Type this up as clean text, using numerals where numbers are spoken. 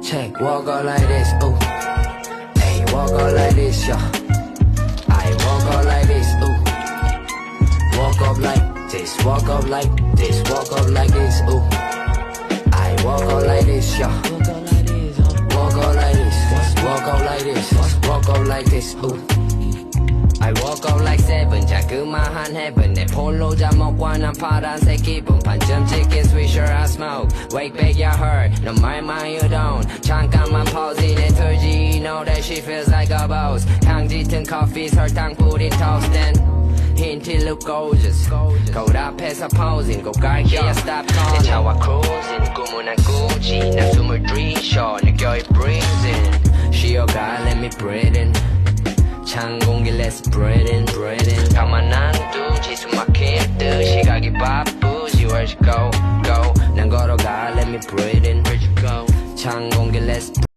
check, walk out like this, ooh. Hey, walk out like this, yeah. I walk out like this, ooh. Walk up like this, walk up like this, walk up like this, ooh. I walk out like this, yeah. Walk out like this, walk out like this, walk out like this, ooh. I walk out like seven, 자그마한 heaven 내 폴로 잠옷과 난 파란색 기분 반점 치킨 swisher I smoke wake back you heard 너 말만 you don't 잠깐만 pause 내 털지 you know that she feels like a boss 향 짙은 커피 설탕 뿌린 toastin 힌트 look gorgeous 거울 앞에서 posing 꼭 갈게요 stop calling 내 차와 cruising 꿈은 안 꾸지 난 숨을 들이쉬어 느껴 it breathing 쉬어가 let me breathe in 찬 공기 let's breathe in 가만 안 두지 숨 막힐 듯 시각이 바쁘지 where'd you go 난 걸어가 let me breathe in 찬 공기 let's